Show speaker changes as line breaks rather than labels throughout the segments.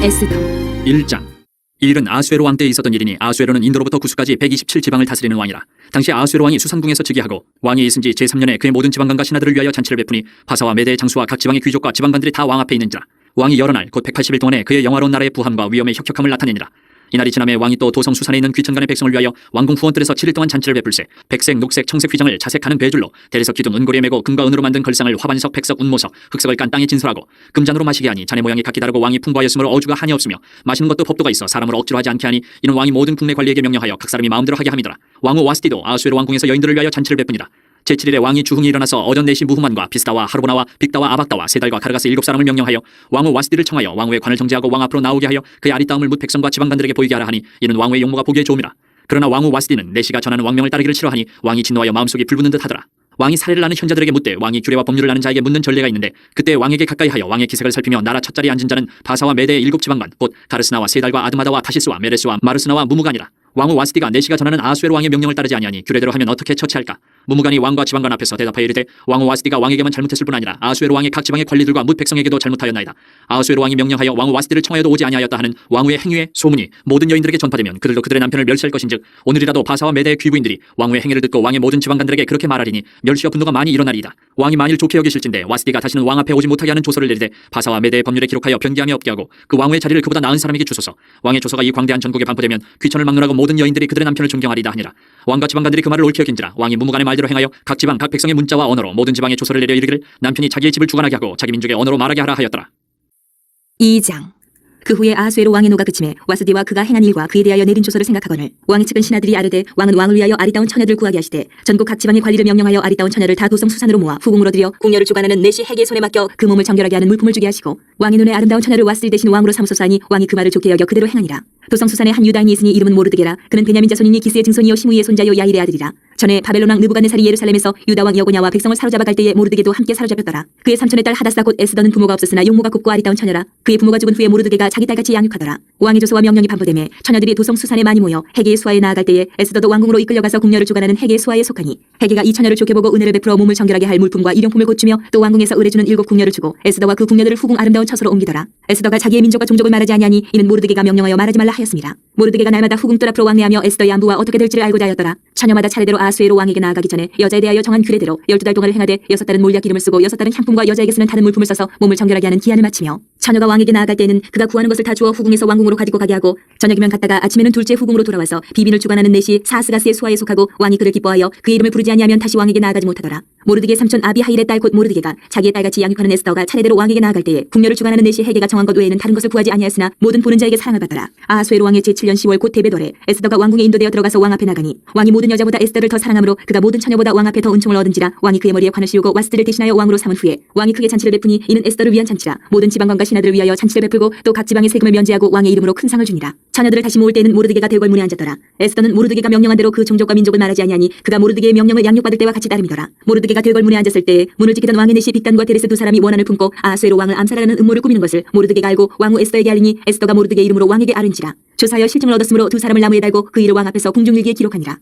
에스더
1장. 이 일은 아수에로 왕 때에 있었던 일이니 아수에로는 인도로부터 구스까지 127지방을 다스리는 왕이라. 당시 아수에로 왕이 수상궁에서 즉위하고 왕이 있은 지 제3년에 그의 모든 지방관과 신하들을 위하여 잔치를 베푸니 바사와 메대의 장수와 각 지방의 귀족과 지방관들이 다 왕 앞에 있는지라. 왕이 여러 날 곧 180일 동안에 그의 영화로운 나라의 부함과 위엄의 혁혁함을 나타내니라. 이날이 지남에 왕이 또 도성 수산에 있는 귀천간의 백성을 위하여 왕궁 후원들에서 7일 동안 잔치를 베풀세 백색, 녹색, 청색 휘장을 자색하는 배줄로 대리석 기둥 은고리에 매고 금과 은으로 만든 걸상을 화반석, 백석, 운모석, 흑석을 깐 땅에 진설하고 금잔으로 마시게 하니 잔의 모양이 각기 다르고 왕이 풍부하였으므로 어주가 한이 없으며 마시는 것도 법도가 있어 사람을 억지로 하지 않게 하니 이는 왕이 모든 국내 관리에게 명령하여 각 사람이 마음대로 하게 함이더라. 왕후 와스디도 아수에로 왕궁에서 여인들을 위하여 잔치를 베푸니라. 제7일에 왕이 주흥이 일어나서 어전 내시 무후만과 비스다와 하르보나와 빅다와 아박다와 세달과 가르가스 7사람을 명령하여 왕후 와스디를 청하여 왕후의 관을 정지하고 왕 앞으로 나오게 하여 그의 아리따움을 뭇 백성과 지방관들에게 보이게 하라 하니 이는 왕후의 용모가 보기에 좋음이라. 그러나 왕후 와스디는 내시가 전하는 왕명을 따르기를 싫어하니 왕이 진노하여 마음속이 불붙는 듯 하더라. 왕이 사례를 아는 현자들에게 묻되 왕이 규례와 법률을 아는 자에게 묻는 전례가 있는데 그때 왕에게 가까이 하여 왕의 기색을 살피며 나라 첫자리에 앉은 자는 바사와 메대의 7지방관 곧 가르스나와 세달과 아드마다와 타시스와 메레스와 마르스나와 무무간이라. 왕후 와스디가 내시가 전하는 아수에로 왕의 명령을 따르지 아니하니 규례대로 하면 어떻게 처치할까? 무무간이 왕과 지방관 앞에서 대답하여 이르되 왕후 와스디가 왕에게만 잘못했을 뿐 아니라 아수에로 왕의 각 지방의 관리들과 뭇 백성에게도 잘못하였나이다. 아수에로 왕이 명령하여 왕후 와스디를 청하여도 오지 아니하였다 하는 왕후의 행위의 소문이 모든 여인들에게 전파되면 그들도 그들의 남편을 멸시할 것인즉 오늘이라도 바사와 메대의 귀부인들이 왕후의 행위를 듣고 왕의 모든 지방관들에게 그렇게 말하리니 멸시와 분노가 많이 일어나리이다. 왕이 만일 좋게 여기실진대 와스디가 다시는 왕 앞에 오지 못하게 하는 조서를 내리되 바사와 메대의 법률에 기록하여 변기함이 없게 하고 그 왕후의 자리를 그보다 나은 사람에게 주소서. 왕의 조서가 이 광대한 전국에 반포되면 귀천을 막론하고 모든 여인들이 그들의 남편을 존경하리다 하니라. 왕과 지방관들이 그 말을 옳게 여긴지라 왕이 무무간의 말대로 행하여 각 지방 각 백성의 문자와 언어로 모든 지방에 조서를 내려 이르기를 남편이 자기의 집을 주관하게 하고 자기 민족의 언어로 말하게 하라 하였더라.
2장. 그 후에 아수에로 왕의 노가 그침에 와스디와 그가 행한 일과 그에 대하여 내린 조서를 생각하거늘 왕이 측은 신하들이 아르되 왕은 왕을 위하여 아리따운 처녀들 구하게 하시되 전국 각 지방의 관리를 명령하여 아리따운 처녀를 다 도성 수산으로 모아 후궁으로 들여 궁녀를 주관하는 내시 해계의 손에 맡겨 그 몸을 정결하게 하는 물품을 주게 하시고 왕의 눈에 아름다운 처녀를 와스디 대신 왕으로 삼으소서 하니 왕이 그 말을 좋게 여겨 그대로 행하니라. 도성 수산에 한 유다인이 있으니 이름은 모르드게라. 그는 베냐민 자손이니 기스의 증손이요 시므이의 손자요 야일의 아들이라. 전에 바벨론 왕 느부갓네살이 예루살렘에서 유다 왕 여고냐와 백성을 사로잡아 갈 때에 모르드게도 함께 사로잡혔더라. 그의 삼촌의 딸 하다사 곧 에스더는 부모가 없었으나 용모가 곱고 아리따운 처녀라. 그의 부모가 죽은 후에 모르드게가 자기 딸같이 양육하더라. 왕의 조서와 명령이 반포되매 처녀들이 도성 수산에 많이 모여 해계의 수하에 나아갈 때에 에스더도 왕궁으로 이끌려가서 궁녀를 주관하는 해계의 수하에 속하니 해계가 이 처녀를 좋게 보고 은혜를 베풀어 몸을 정결하게 할 물품과 일용품을 고추며 또 왕궁에서 의뢰주는 7 궁녀를 주고 에스더와 그 궁녀들을 후궁 아름다운 처소로 옮기더라. 에스더가 자기의 민족과 종족을 말하지 아니하니 이는 모르드게가 명령하여 말하지 말라 하였습니다. 모르드게가 날마다 후궁 뜰 앞으로 왕래하며 에스더의 안부와 어떻게 될지를 알고자 하였더라. 처녀마다 차례대로 아수에로 왕에게 나아가기 전에 여자에 대하여 정한 규례대로 12달 동안을 행하되 6달은 몰약 기름을 쓰고 6달은 향품과 여자에게 쓰는 다른 물품을 써서 몸을 정결하게 하는 기한을 마치며 처녀가 왕에게 나아갈 때에는 그가 구하는 것을 다 주어 후궁에서 왕궁으로 가지고 가게 하고 저녁이면 갔다가 아침에는 둘째 후궁으로 돌아와서 비빈을 주관하는 내시 사스가스의 수하에 속하고 왕이 그를 기뻐하여 그의 이름을 부르지 아니하면 다시 왕에게 나아가지 못하더라. 모르드게 삼촌 아비하일의 딸 곧 모르드게가 자기의 딸같이 양육하는 에스더가 차례대로 왕에게 나아갈 때에 궁녀를 주관하는 내시 해계가 정한 것 외에는 다른 것을 구하지 아니하였으나 모든 보는 자에게 사랑을 받더라. 아하수에로 왕의 제7년 10월 곧 데베돌에 에스더가 왕궁에 인도되어 들어가서 왕 앞에 나가니 왕이 모든 여자보다 에스더를 더 사랑하므로 그가 모든 처녀보다 왕 앞에 더 은총을 얻은지라. 왕이 그의 머리에 관을 씌우고 와스디를 대신하여 왕으로 삼은 후에 왕이 크게 잔치를 베푸니 이는 에스더를 위한 잔치라. 모든 지방관과 신하들을 위하여 잔치를 베풀고 또 각 지방의 세금을 면제하고 왕의 이름으로 큰 상을 주니라. 처녀들을 다시 모을 때에는 모르드게가 대궐문에 앉았더라. 에스더는 모르드게가 명령한 대로 그 종족과 민족을 말하지 아니하니 그가 모르드게의 명령을 양육받을 때와 같이 따름이더라. 모르드게가 대궐문에 앉았을 때에 문을 지키던 왕의 내시 빅단과 데레스 두 사람이 원한을 품고 아하수에로 왕을 암살하라는 음모를 꾸미는 것을 모르드게가 알고 왕후 에스더에게 알리니 에스더가 모르드게 이름으로 왕에게 아른지라. 조사하여 실증을 얻었으므로 두 사람을 나무에 달고 그 일을 왕 앞에서 궁중일기에 기록하니라.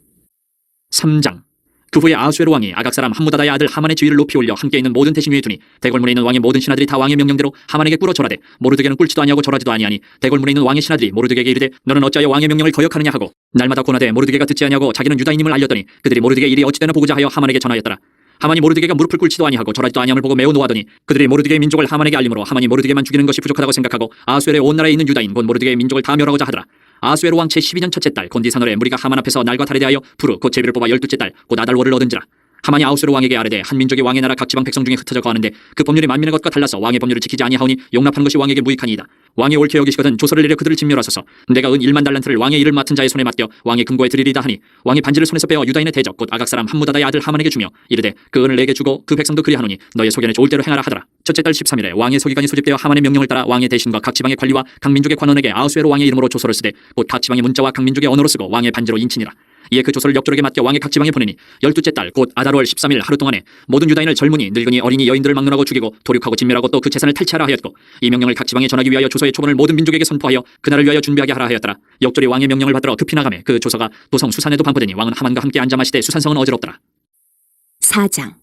3장. 그 후에 아수에로 왕이 아각 사람 함무다다의 아들 하만의 지위를 높이 올려 함께 있는 모든 대신 위에 두니 대궐문에 있는 왕의 모든 신하들이 다 왕의 명령대로 하만에게 꿇어 절하되 모르드게는 꿇지도 아니하고 절하지도 아니하니 대궐문에 있는 왕의 신하들이 모르드게에게 이르되 너는 어찌하여 왕의 명령을 거역하느냐 하고 날마다 고나되 모르드게가 듣지 아니하고 자기는 유다인임을 알렸더니 그들이 모르드게 일이 어찌되나 보고자 하여 하만에게 전하였더라. 하만이 모르드게가 무릎을 꿇지도 아니하고 절하지도 아니함을 보고 매우 노하더니 그들이 모르드게의 민족을 하만에게 알림으로 하만이 모르드게만 죽이는 것이 부족하다고 생각하고 아수에로의 온 나라에 있는 유다인 곧 모르드게의 민족을 다 멸하고자 하더라. 아수에로 왕 제12년 첫째 딸 곤디사노의 무리가 하만 앞에서 날과 달에 대하여 부르 곧 제비를 뽑아 12째 딸 곧 아달월을 얻은지라. 하만이 아수에로 왕에게 아뢰되 한 민족이 왕의 나라 각 지방 백성 중에 흩어져 거하는데 그 법률이 만민의 것과 달라서 왕의 법률을 지키지 아니하오니 용납하는 것이 왕에게 무익하니이다. 왕이 옳게 여기시거든 조서를 내려 그들을 진멸하소서. 내가 은 1만 달란트를 왕의 일을 맡은 자의 손에 맡겨 왕의 금고에 드리리다 하니 왕이 반지를 손에서 빼어 유다인의 대적 곧 아각 사람 함무다다의 아들 하만에게 주며 이르되 그 은을 내게 주고 그 백성도 그리하노니 너의 소견에 좋을 대로 행하라 하더라. 첫째 달 13일에 왕의 서기관이 소집되어 하만의 명령을 따라 왕의 대신과 각 지방의 관리와 각 민족의 관원에게 아수에로 왕의 이름으로 조서를 쓰되 곧 각 지방의 문자와 각 민족의 언어로 쓰고 왕의 반지로 인친이라. 이에 그 조서를 역조력에 맡겨 왕의 각 지방에 보내니 12째 달 곧 아달월 13일 하루 동안에 모든 유다인을 젊은이 늙은이 어린이 여인들을 막론하고 죽이고 도륙하고 진멸하고 또 그 재산을 탈취하라 하였고 이 명령을 각 지방에 전하기 위하여 조서의 초본을 모든 민족에게 선포하여 그날을 위하여 준비하게 하라 하였더라. 역졸이 왕의 명령을 받들어 급히 나가매 그 조서가 도성 수산에도 반포되니 왕은 하만과 함께 앉아 마시되 수산성은 어지럽더라.
4장.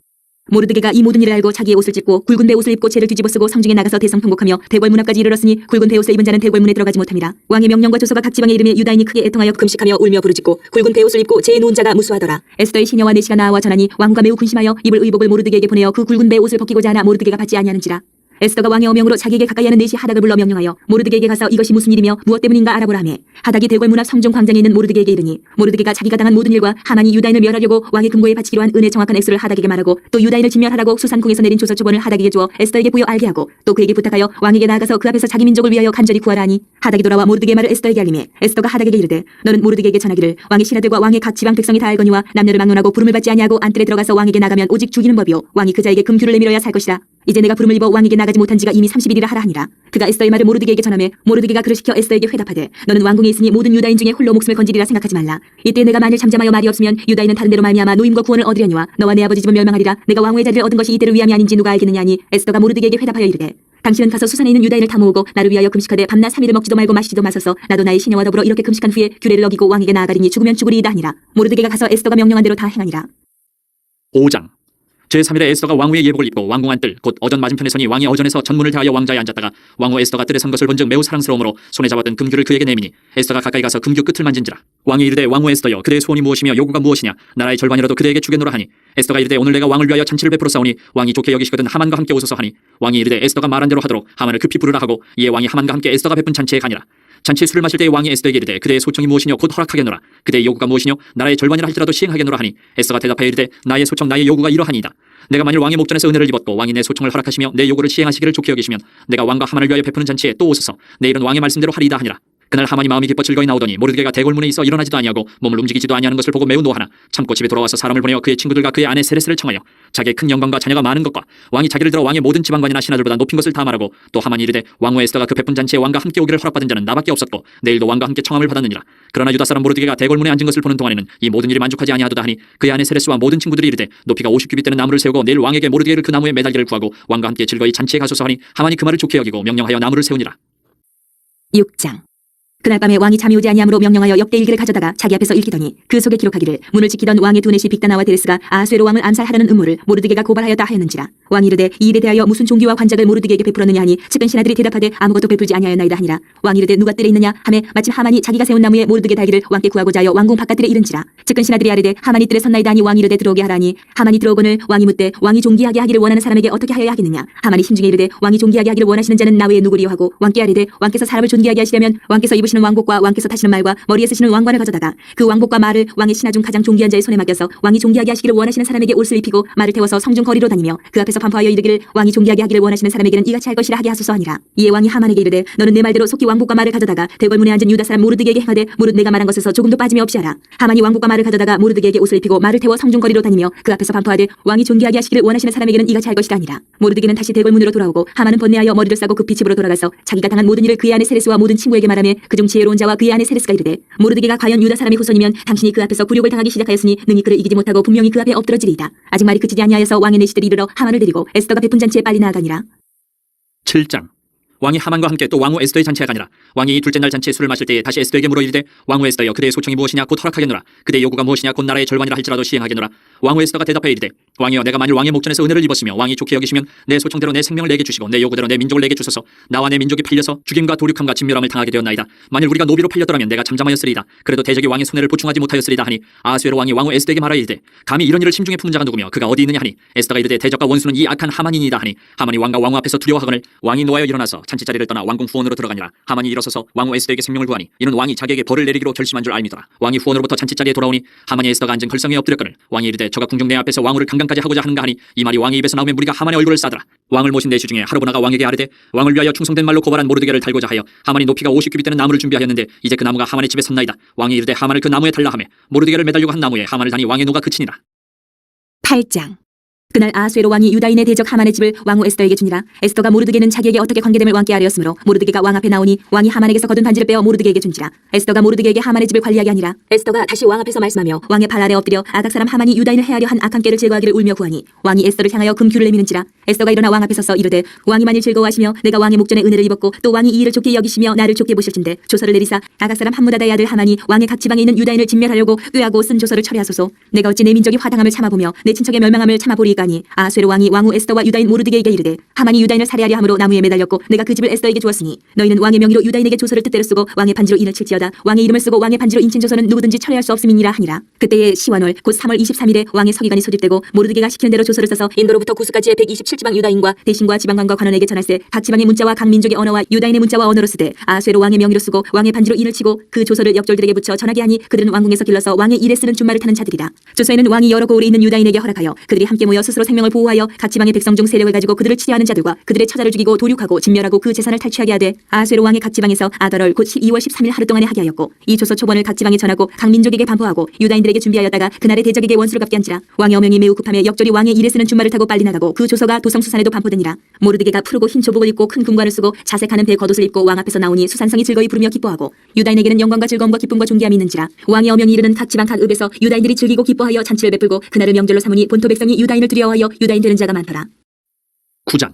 모르드게가 이 모든 일을 알고 자기의 옷을 찢고 굵은 베옷을 입고 채를 뒤집어 쓰고 성중에 나가서 대성통곡하며 대궐 문 앞까지 이르렀으니 굵은 베옷을 입은 자는 대궐 문에 들어가지 못함이라. 왕의 명령과 조서가 각 지방에 이르며 유다인이 크게 애통하여 금식하며 울며 부르짖고 굵은 베옷을 입고 채에 누운 자가 무수하더라. 에스더의 시녀와 내시가 나와 전하니 왕후가 매우 군심하여 입을 의복을 모르드게에게 보내어 그 굵은 베옷을 벗기고자 하나 모르드게가 받지 아니하는지라. 에스더가 왕의 어명으로 자기에게 가까이 하는 내시 하닥을 불러 명령하여 모르드게에게 가서 이것이 무슨 일이며 무엇 때문인가 알아보라 하매 하닥이 대궐 문 앞 성중 광장에 있는 모르드게에게 이르니 모르드게가 자기가 당한 모든 일과 하만이 유다인을 멸하려고 왕의 금고에 바치기로 한 은혜 정확한 액수를 하닥에게 말하고 또 유다인을 진멸하라고 수산궁에서 내린 조서 초본을 하닥에게 주어 에스더에게 부여 알게 하고 또 그에게 부탁하여 왕에게 나아가서 그 앞에서 자기 민족을 위하여 간절히 구하라 하니 하닥이 돌아와 모르드게의 말을 에스더에게 알리매 에스더가 하닥에게 이르되 너는 모르드게에게 전하기를 왕의 신하들과 왕의 각 지방 백성이 다 알거니와 남녀를 막론하고 부름을 받지 아니하고 안뜰에 들어가서 왕에게 나가면 오직 죽이는 법이요 왕이 그 자에게 금규를 내밀어야 살 것이라. 이제 내가 부름을 입어 왕에게 나가지 못한 지가 이미 30일이라 하라 하니라. 그가 에스더의 말을 모르드게에게 전하매 모르드게가 그를 시켜 에스더에게 회답하되 너는 왕궁에 있으니 모든 유다인 중에 홀로 목숨을 건지리라 생각하지 말라. 이때 내가 만일 잠잠하여 말이 없으면 유다인은 다른 데로 말미암아 노임과 구원을 얻으려니와 너와 내 아버지 집은 멸망하리라. 내가 왕후의 자리를 얻은 것이 이때를 위함이 아닌지 누가 알겠느냐 하니 에스더가 모르드게에게 회답하여 이르되 당신은 가서 수산에 있는 유다인을 다 모으고 나를 위하여 금식하되 밤낮 3일을 먹지도 말고 마시지도 마소서. 나도 나의 시녀와 더불어 이렇게 금식한 후에 규례를 어기고 왕에게 나아가리니 죽으면 죽으리이다 하니라. 모르드게가 가서 에스더가 명령한 대로 다 행하니라.
5장 제3일에 에스더가 왕후의 예복을 입고 왕궁 안뜰 곧 어전 맞은편에 서니 왕이 어전에서 전문을 대하여 왕자에 앉았다가 왕후 에스더가 뜰에 선 것을 본즉 매우 사랑스러우므로 손에 잡았던 금규를 그에게 내미니 에스더가 가까이 가서 금규 끝을 만진지라. 왕이 이르되 왕후 에스더여 그대의 소원이 무엇이며 요구가 무엇이냐 나라의 절반이라도 그대에게 주겠노라 하니 에스더가 이르되 오늘 내가 왕을 위하여 잔치를 베풀어 싸우니 왕이 좋게 여기시거든 하만과 함께 오소서 하니 왕이 이르되 에스더가 말한 대로 하도록 하만을 급히 부르라 하고 이에 왕이 하만과 함께 에스더가 베푼 잔치에 가니라. 잔치에 술을 마실 때에 왕이 에스더에게 이르되 그대의 소청이 무엇이뇨 곧 허락하겠노라. 그대의 요구가 무엇이뇨 나라의 절반이라 할지라도 시행하겠노라 하니 에스더가 대답하여 이르되 나의 소청 나의 요구가 이러하니이다. 내가 만일 왕의 목전에서 은혜를 입었고 왕이 내 소청을 허락하시며 내 요구를 시행하시기를 좋게 여기시면 내가 왕과 하만을 위하여 베푸는 잔치에 또 오소서. 내일은 왕의 말씀대로 하리이다 하니라. 그날 하만이 마음이 기뻐 즐거이 나오더니 모르드게가 대궐문에 있어 일어나지도 아니하고 몸을 움직이지도 아니하는 것을 보고 매우 노하나 참고 집에 돌아와서 사람을 보내어 그의 친구들과 그의 아내 세레스를 청하여 자기의 큰 영광과 자녀가 많은 것과 왕이 자기를 들어 왕의 모든 지방관이나 신하들보다 높인 것을 다 말하고 또 하만이 이르되 왕후 에스더가 그 베푼 잔치에 왕과 함께 오기를 허락받은 자는 나밖에 없었고 내일도 왕과 함께 청함을 받았느니라. 그러나 유다 사람 모르드게가 대궐문에 앉은 것을 보는 동안에는 이 모든 일이 만족하지 아니하도다 하니 그의 아내 세레스와 모든 친구들이 이르되 높이가 50규빗 되는 나무를 세우고 내일 왕에게 모르드게를 그 나무에 매달기를 구하고 왕과 함께 즐거이 잔치에 가소서 하니 하만이 그 말을 좋게 여기고 명령하여 나무를 세우니라.
6장 그날 밤에 왕이 잠이 오지 아니하므로 명령하여 역대 일기를 가져다가 자기 앞에서 읽히더니 그 속에 기록하기를 문을 지키던 왕의 두 내시 빅다나와 데레스가 아하수에로 왕을 암살하려는 음모를 모르드게가 고발하였다 하였는지라. 왕이 이르되 이 일에 대하여 무슨 종기와 관작을 모르드게에게 베풀었느냐 하니 측근 신하들이 대답하되 아무것도 베풀지 아니하였나이다 하니라. 왕이 이르되 누가 뜰에 있느냐 하매 마침 하만이 자기가 세운 나무에 모르드게 달기를 왕께 구하고자 하여 왕궁 바깥뜰에 이른지라. 측근 신하들이 아뢰되 하만이 뜰에 섰나이다 하니 왕이 이르되 들어오게 하라니 하만이 들어오거늘 왕이 묻되 왕이 종기하게 하기를 원하는 사람에게 어떻게 하여야 하겠느냐. 하만이 심중에 이르되 왕이 종기하게 하기를 원하시는 자는 나 외에 누구리요 하고 왕께 아뢰되 왕께서 사람을 존귀하게 하시려면 왕께서 입으시는 왕복과 왕께서 타시는 말과 머리에 쓰시는 왕관을 가져다가 그 왕복과 말을 왕의 신하 중 가장 존귀한 자의 손에 맡겨서 왕이 존귀하게 하시기를 원하시는 사람에게 옷을 입히고 말을 태워서 성중 거리로 다니며 그 앞에서 반포하여 이르기를 왕이 존귀하게 하기를 원하시는 사람에게는 이같이 할 것이라 하게 하소서 하니라. 이에 왕이 하만에게 이르되 너는 내 말대로 속히 왕복과 말을 가져다가 대궐문에 앉은 유다 사람 모르드게에게 행하되 무릇 내가 말한 것에서 조금도 빠짐이 없이 하라. 하만이 왕복과 말을 가져다가 모르드게에게 옷을 입히고 말을 태워 성중 거리로 다니며 그 앞에서 반포하되 왕이 존귀하게 하시기를 원하시는 사람에게는 이같이 할 것이라 하니라. 모르드게는 다시 대궐문으로 돌아오고 하만은 번뇌하여 머리를 싸고 급히 집으로 돌아가서 자기가 당한 모든 일을 그의 아내 세레스와 모든 친구에게 말하며 그중 지혜로운 자와 그의 아내 세레스가 이르되 모르드게가 과연 유다 사람의 후손이면 당신이 그 앞에서 굴욕을 당하기 시작하였으니 능히 그를 이기지 못하고 분명히 그 앞에 엎드러지리이다. 아직 말이 그치지 아니하여서 왕의 내시들이 이르러 하만을 데리고 에스더가 베푼 잔치에 빨리 나아가니라.
7장 왕이 하만과 함께 또 왕후 에스더의 잔치에 가니라. 왕이 이 둘째 날 잔치에 술을 마실 때에 다시 에스더에게 물어 이르되 왕후 에스더여 그대의 소청이 무엇이냐 곧 허락하겠노라. 그대의 요구가 무엇이냐 곧 나라의 절반이라 할지라도 시행하겠노라. 왕후 에스더가 대답하여 이르되 왕이여 내가 만일 왕의 목전에서 은혜를 입었으며 왕이 좋게 여기시면 내 소청대로 내 생명을 내게 주시고 내 요구대로 내 민족을 내게 주소서. 나와 내 민족이 팔려서 죽임과 도륙함과 진멸함을 당하게 되었나이다. 만일 우리가 노비로 팔렸더라면 내가 잠잠하였으리이다. 그래도 대적이 왕의 손해를 보충하지 못하였으리이다 하니 아하수에로 왕이 왕후 에스더에게 말하여 이르되 감히 이런 일을 심중에 품은 자가 누구며 그가 어디 있느냐 하니 에스더가 이르되 대적과 원수는 이 악한 하만이니이다 하니 하만이 왕과 왕후 앞에서 두려워하거늘 왕이 노하여 일어나서 잔치자리를 떠나 왕궁 후원으로 들어가니라. 하만이 일어서서 왕후 에스더에게 생명을 구하니 이는 왕이 자기에게 벌을 내리기로 결심한 줄 알미더라. 왕이 후원으로부터 잔치자리에 돌아오니 하만이 에스더가 앉은 걸상에 엎드렸거늘 왕이 이르되 저가 궁중 내 앞에서 왕후를 강간까지 하고자 하는가 하니 이 말이 왕의 입에서 나오면 무리가 하만의 얼굴을 싸더라. 왕을 모신 내시 중에 하르보나가 왕에게 아뢰되 왕을 위하여 충성된 말로 고발한 모르드게를 달고자 하여 하만이 높이가 50규빗 되는 나무를 준비하였는데 이제 그 나무가 하만의 집에 섰나이다. 왕이 이르되 하만을 그 나무에 달라 하매 모르드게를 매달려고 한 나무에 하만을 다니 왕의 노가 그치니라.
8장 그날 아하수에로 왕이 유다인의 대적 하만의 집을 왕후 에스더에게 주니라. 에스더가 모르드게는 자기에게 어떻게 관계됨을 왕께 아뢰었으므로 모르드게가 왕 앞에 나오니 왕이 하만에게서 거둔 반지를 빼어 모르드게에게 준지라. 에스더가 모르드게에게 하만의 집을 관리하게 하니라. 에스더가 다시 왕 앞에서 말씀하며 왕의 발 아래 엎드려 아각 사람 하만이 유다인을 해하려 한 악한 꾀를 제거하기를 울며 구하니 왕이 에스더를 향하여 금규를 내미는지라. 에스더가 일어나 왕 앞에 서서 이르되 왕이 만일 즐거워하시며 내가 왕의 목전에 은혜를 입었고 또 왕이 이 일을 좋게 여기시며 나를 좋게 보실진대 조서를 내리사 아각 사람 함무다다의 아들 하만이 왕의 각 지방에 있는 유다인을 진멸하려고 꾀하고 쓴 조서를 철회하소서. 내가 어찌 내 민족이 화당함을 참아보며 내 친척의 멸망함을 참아보리이까 있을까니 아수에로 왕이 왕후 에스더와 유다인 모르드게에게 이르되 하만이 유다인을 살해하려 함으로 나무에 매달렸고 내가 그 집을 에스더에게 주었으니 너희는 왕의 명의로 유다인에게 조서를 뜻대로 쓰고 왕의 반지로 인을 칠지어다. 왕의 이름을 쓰고 왕의 반지로 인친 조서는 누구든지 철회할 수 없음이니라 하니라. 그때에 시완월 곧 3월 23일에 왕의 서기관이 소집되고 모르드게가 시키는 대로 조서를 써서 인도로부터 구스까지의 127지방 유다인과 대신과 지방관과 관원에게 전할세 각 지방의 문자와 각 민족의 언어와 유다인의 문자와 언어로 쓰되 아수에로 왕의 명의로 쓰고 왕의 반지로 인을 치고 그 조서를 역졸들에게 붙여 전하게 하니 그들은 왕궁에서 길러서 왕의 일에 쓰는 준말을 타는 자들이라. 조서에는 왕이 여러 고을에 있는 유다인에게 허락하여 그들이 함께 모여 스스로 생명을 보호하여 각 지방의 백성 중 세력을 가지고 그들을 치려하는 자들과 그들의 처자를 죽이고 도륙하고 진멸하고 그 재산을 탈취하게 하되 아수에로 왕의 각 지방에서 아달월 곧 12월 13일 하루 동안에 하게 하였고 이 조서 초본을 각 지방에 전하고 각 민족에게 반포하고 유다인들에게 준비하였다가 그날의 대적에게 원수를 갚게 한지라. 왕의 어명이 매우 급함에 역절이 왕의 일에 쓰는 준말을 타고 빨리 나가고 그 조서가 도성수산에도 반포되니라. 모르드게가 푸르고 흰 조복을 입고 큰 군관을 쓰고 자색하는 배 겉옷을 입고 왕 앞에서 나오니 수산성이 즐거이 부르며 기뻐하고 유다인에게는 영광과 즐거움과 기쁨과 존귀함이 있는지라. 왕의 어명이 이르는 각 지방 각 읍에서 유다인들이 즐기고 기뻐하여 잔치를 베풀고 그날을 명절로 삼으니 본토 백성이 유다인을 두려워하여 유다인 되는 자가 많더라.
9장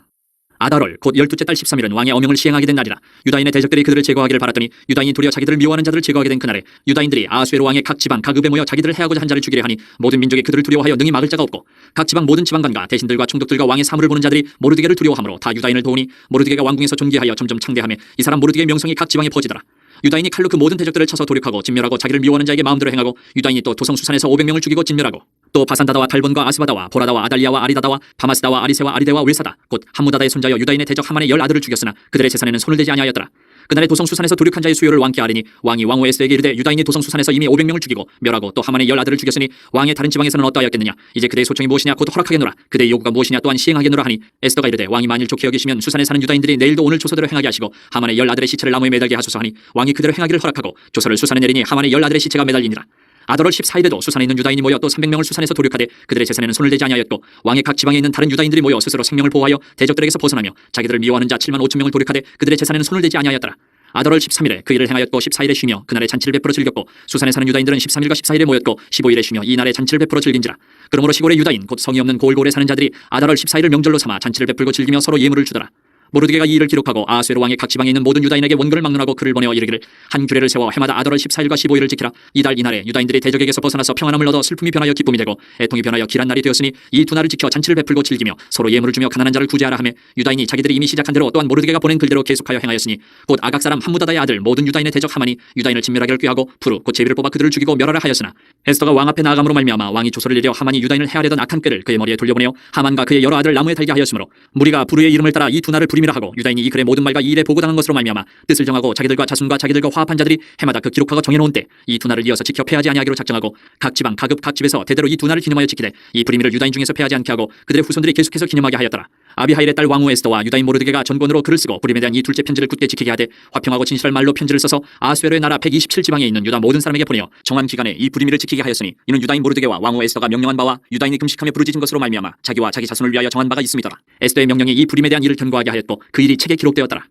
아달월 곧 12째 달 13일은 왕의 어명을 시행하게 된 날이라. 유다인의 대적들이 그들을 제거하기를 바랐더니 유다인이 도리어 자기들을 미워하는 자들을 제거하게 된 그날에 유다인들이 아수에로 왕의 각 지방 각 읍에 모여 자기들을 해하고자 한 자를 죽이려 하니 모든 민족이 그들을 두려워하여 능히 막을 자가 없고 각 지방 모든 지방관과 대신들과 총독들과 왕의 사물을 보는 자들이 모르드게를 두려워하므로 다 유다인을 도우니 모르드게가 왕궁에서 존귀하여 점점 창대하며 이 사람 모르드게의 명성이 각 지방에 퍼지더라. 유다인이 칼로 그 모든 대적들을 쳐서 도륙하고 진멸하고 자기를 미워하는 자에게 마음대로 행하고 유다인이 또 도성수산에서 500명을 죽이고 진멸하고 또 바산다다와 달본과 아스바다와 보라다와 아달리아와 아리다다와 바마스다와 아리세와 아리데와 웰사다 곧 함무다다의 손자여 유다인의 대적 하만의 10아들을 죽였으나 그들의 재산에는 손을 대지 아니하였더라. 그날에 도성수산에서 도륙한 자의 수요를 왕께 아뢰니 왕이 왕후 에스더에게 이르되 유다인이 도성수산에서 이미 500명을 죽이고 멸하고 또 하만의 10아들을 죽였으니 왕의 다른 지방에서는 어떠하였겠느냐. 이제 그대의 소청이 무엇이냐 곧 허락하겠노라. 그대의 요구가 무엇이냐 또한 시행하겠노라 하니 에스더가 이르되 왕이 만일 좋게 여기시면 수산에 사는 유다인들이 내일도 오늘 조서대로 행하게 하시고 하만의 10아들의 시체를 나무에 매달게 하소서 하니 왕이 그대로 행하기를 허락하고 조서를 수산에 내리니 하만의 10아들의 시체가 매달리니라. 아달월 14일에도 수산에 있는 유다인이 모여 또 300명을 수산에서 도륙하되 그들의 재산에는 손을 대지 아니하였고 왕의 각 지방에 있는 다른 유다인들이 모여 스스로 생명을 보호하여 대적들에게서 벗어나며 자기들을 미워하는 자 7만 5천 명을 도륙하되 그들의 재산에는 손을 대지 아니하였더라. 아달월 13일에 그 일을 행하였고 14일에 쉬며 그날에 잔치를 베풀어 즐겼고 수산에 사는 유다인들은 13일과 14일에 모였고 15일에 쉬며 이 날에 잔치를 베풀어 즐긴지라. 그러므로 시골의 유다인 곧 성이 없는 고을고을에 사는 자들이 아달월 14일을 명절로 삼아 잔치를 베풀고 즐기며 서로 예물을 주더라. 모르드게가 이 일을 기록하고 아수에로 왕의 각 지방에 있는 모든 유다인에게 원고를 막론하고 글을 보내어 이르기를 한 규례를 세워 해마다 아달월 14일과 15일을 지키라. 이달 이날에 유다인들이 대적에게서 벗어나서 평안함을 얻어 슬픔이 변하여 기쁨이 되고 애통이 변하여 길한 날이 되었으니 이 두 날을 지켜 잔치를 베풀고 즐기며 서로 예물을 주며 가난한 자를 구제하라 하며 유다인이 자기들이 이미 시작한 대로 또한 모르드게가 보낸 글대로 계속하여 행하였으니 곧 아각 사람 함무다다의 아들 모든 유다인의 대적 하만이 유다인을 진멸하기를 꾀하고 푸르 곧 제비를 뽑아 그들을 죽이고 멸하라 하였으나 에스더가 왕 앞에 나아감으로 말미암아 왕이 조서를 내려 하만이 유다인을 해하려던 악한 꾀를 그의 머리에 돌려보내어 하만과 그의 여러 아들 나무에 달게 하였으므로 무리가 부르의 이름을 따라 이 두 날을 부림이라 하고 유다인이 이 글의 모든 말과 이 일에 보고당한 것으로 말미암아 뜻을 정하고 자기들과 자손과 자기들과 화합한 자들이 해마다 그 기록하고 정해놓은 때 이 두 날을 이어서 지켜 패하지 아니하기로 작정하고 각 지방 각읍 각 집에서 대대로 이 두 날을 기념하여 지키되 이 부림이를 유다인 중에서 패하지 않게 하고 그들의 후손들이 계속해서 기념하게 하였더라. 아비하일의 딸 왕후 에스더와 유다인 모르드게가 전권으로 글을 쓰고 부림에 대한 이 둘째 편지를 굳게 지키게 하되 화평하고 진실할 말로 편지를 써서 아수에로의 나라 127지방에 있는 유다 모든 사람에게 보내어 정한 기간에 이 부림이를 지키게 하였으니 이는 유다인 모르드게와 왕후 에스더가 명령한 바와 유다인이 금식하며 부르짖은 것으로 말미암아 자기와 자기 자손을 위하여 정한 바가 있음이더라. 에스더의 명령이 이 부림에 대한 일을 견고하게 하였고 그 일이 책에 기록되었더라.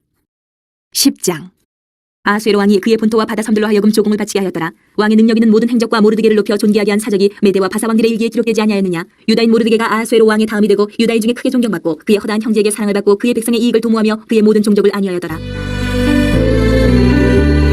10장 아수에로 왕이 그의 본토와 바다 섬들로 하여금 조공을 바치게 하였더라. 왕의 능력 있는 모든 행적과 모르드게를 높여 존귀하게 한 사적이 메대와 바사 왕들의 일기에 기록되지 아니하였느냐. 유다인 모르드게가 아수에로 왕의 다음이 되고 유다인 중에 크게 존경받고 그의 허다한 형제에게 사랑을 받고 그의 백성의 이익을 도모하며 그의 모든 종족을 안위하였더라.